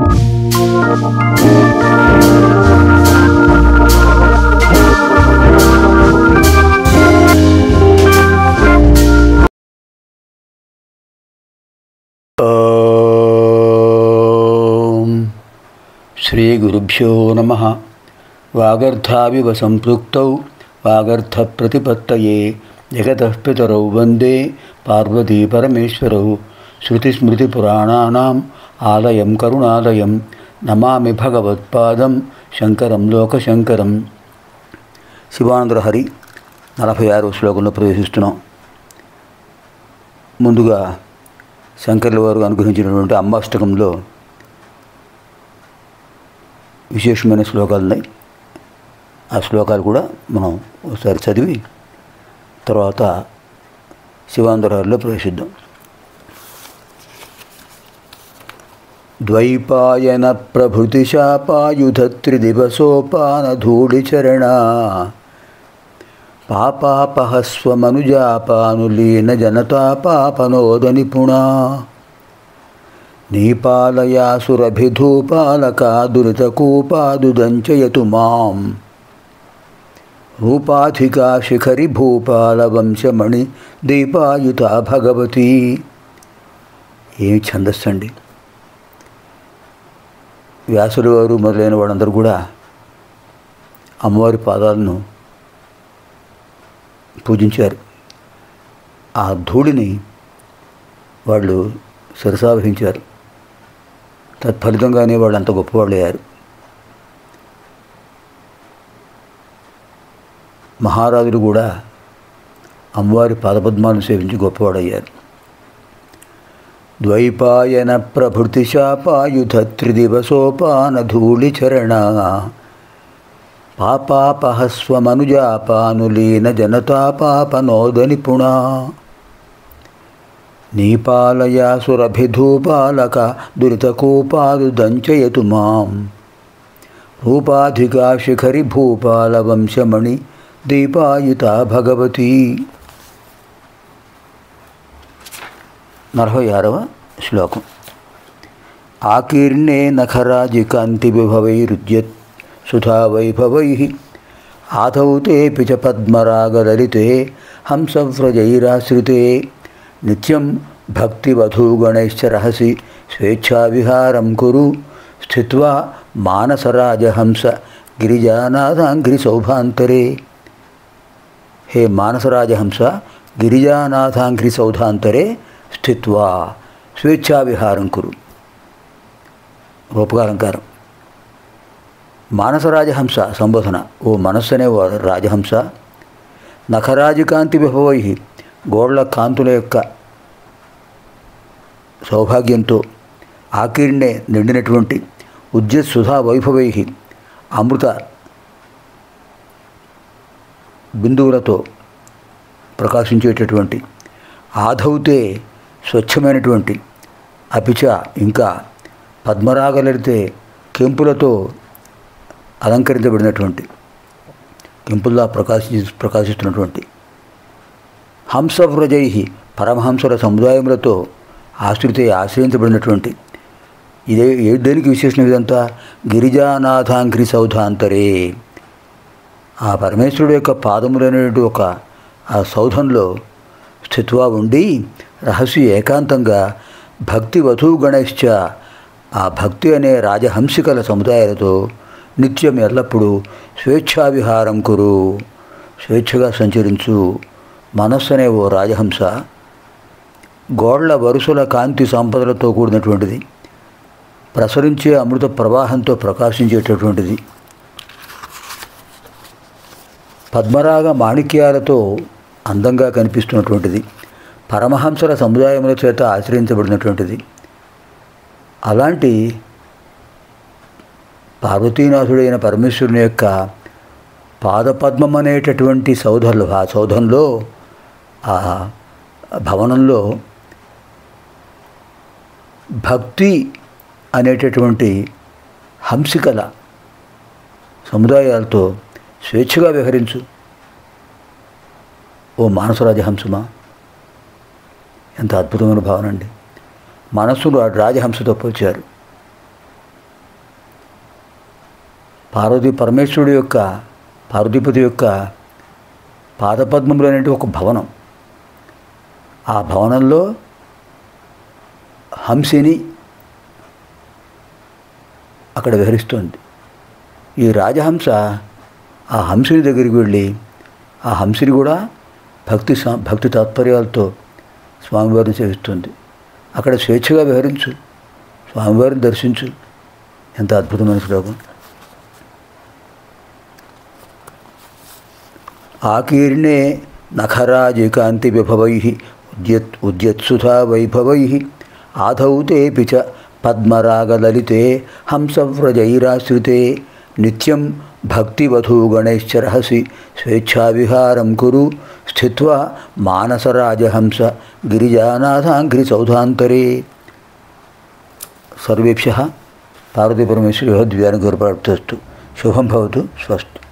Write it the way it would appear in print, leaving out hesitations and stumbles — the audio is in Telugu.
శ్రీ గురుభ్యో నమః. వాగర్థావివ సంపృక్తౌ వాగర్థ ప్రతిపత్తయే జగతః పితరౌ వందే పార్వతీ పరమేశ్వరౌ. శృతిస్మృతిపురాణానాం ఆలయం కరుణాలయం నమామి భగవత్పాదం శంకరం లోకశంకరం. శివానందలహరి 46వ శ్లోకంలో ప్రవేశిస్తున్నాం. ముందుగా శంకరుల వారు అనుగ్రహించినటువంటి అమ్మాష్టకంలో విశేషమైన శ్లోకాలు ఉన్నాయి. ఆ శ్లోకాలు కూడా మనం ఒకసారి చదివి తర్వాత శివానందలహరిలో ప్రవేశిద్దాం. ద్వైపాయన ప్రభృతి శాపాయుధ త్రిదివసోపానధూళిచరణ పాపాపహస్వమనుజాపానులీన జనతాపాపనోద నిపుణా నీపాలయాసురభిధూపాలకా దురితకూపాదుదంచయతు మాం రూపాధికా శిఖరి భూపాల వంశమణి దీపాయుత భగవతి. ఏమి ఛందస్సు అండి! వ్యాసుల వారు మొదలైన వాళ్ళందరూ కూడా అమ్మవారి పాదాలను పూజించారు. ఆ ధూళిని వాళ్ళు శిరసావహించారు. తత్ఫలితంగానే వాళ్ళు అంత గొప్పవాళ్ళు అయ్యారు. మహారాజులు కూడా అమ్మవారి పాదపద్మాలను సేవించి గొప్పవాడయ్యారు. ద్వైపాయన ప్రభృతి శాపాయుధ త్రిదివసోపానధూళిచరణ పాపాపహస్వమనుజాపానులీన జనతాపాపనోద నిపుణా నీపాలయాసురభిధూపాలక దురితకూపాదుదంచయతు మాం రూపాధికా శిఖరి భూపాల వంశమణి దీపాయుత భగవతి. 46వ శ్లోకం. ఆకీర్ణే నఖరాజికాంతి విభవైరుజ్యత్ సుధావైభవైః ఆదౌ తేపి చ పద్మరాగలలితే హంసవ్రజైరాశ్రితే నిత్యం భక్తివధూగణైశ్చ రహసి స్వేచ్ఛావిహారం కురు స్థిత్వా మానసరాజహంస గిరిజానాథాంఘ్రి సౌభాంతరే. హే మానసరాజహంస, గిరిజానాథాంఘ్రి సౌధాంతరే స్థిత్వా స్వేచ్ఛావిహారం కురు. రూపకాలంకారం. మానసరాజహంస సంబోధన. ఓ మనస్సు అనే రాజహంస, నఖరాజికాంతి విభవై, గోళ్ల కాంతుల యొక్క సౌభాగ్యంతో, ఆకీర్ణే నిండినటువంటి, ఉజ్జత్ సుధా వైభవై, అమృత బిందువులతో ప్రకాశించేటటువంటి, ఆధౌతే స్వచ్ఛమైనటువంటి, అపిచ ఇంకా పద్మరాగలలితే కెంపులతో అలంకరించబడినటువంటి, కెంపుల్లా ప్రకాశిస్తున్నటువంటి, హంసవ్రజై పరమహంసల సముదాయములతో ఆశ్రయించబడినటువంటి. ఇదే దేనికి విశేషణ ఇదంతా? గిరిజానాథాంఘ్రి సౌధాంతరే, ఆ పరమేశ్వరుడు యొక్క పాదములైనటువంటి ఒక ఆ సౌధంలో స్థిత్వా ఉండి, రహస్య ఏకాంతంగా భక్తి వధూగణైశ్చ, ఆ భక్తి అనే రాజహంసికల సముదాయాలతో నిత్యం ఎల్లప్పుడూ స్వేచ్ఛావిహారం కురు, స్వేచ్ఛగా సంచరించు. మనస్సు అనే ఓ రాజహంస గోళ్ల వరుసల కాంతి సంపదలతో కూడినటువంటిది, ప్రసరించే అమృత ప్రవాహంతో ప్రకాశించేటటువంటిది, పద్మరాగ మాణిక్యాలతో అందంగా కనిపిస్తున్నటువంటిది, పరమహంసల సముదాయముల చేత ఆశ్రయించబడినటువంటిది. అలాంటి పార్వతీనాథుడైన పరమేశ్వరుని యొక్క పాదపద్మం అనేటటువంటి సౌధంలో ఆ భవనంలో భక్తి అనేటటువంటి హంసికల సముదాయాలతో స్వేచ్ఛగా విహరించు. ఓ మానసరాజహంసమా, ఎంత అద్భుతమైన భావన అండి! మనస్సును రాజహంసతో పోల్చారు. పార్వతీపతి యొక్క పాదపద్మములు అనేటి ఒక భవనం. ఆ భవనంలో హంసిని అక్కడ విహరిస్తుంది. ఈ రాజహంస ఆ హంసిని దగ్గరికి వెళ్ళి ఆ హంసిని కూడా భక్తి తాత్పర్యాలతో స్వామివారిని సేవిస్తుంది. అక్కడ స్వేచ్ఛగా విహరించు, స్వామివారిని దర్శించు. ఎంత అద్భుతమైన శ్లోకం. ఆకీర్ణే నఖరాజికాంతి విభవై ఉద్యత్సుధా వైభవై ఆధౌ తేపి చ పద్మరాగలలితే హంసవ్రజైరాశ్రితే నిత్యం భక్తివధూగణైశ్చరహసి స్వేచ్ఛావిహారం కురు స్థిత్వా మానసరాజహంస గిరిజానాథాంఘ్రి సౌధాంతరే. సర్వేభ్యః పార్వతీపరమేశ్వరి దివ్యానుగ్రహప్రాప్తస్తు. శుభం భవతు. స్వస్తి.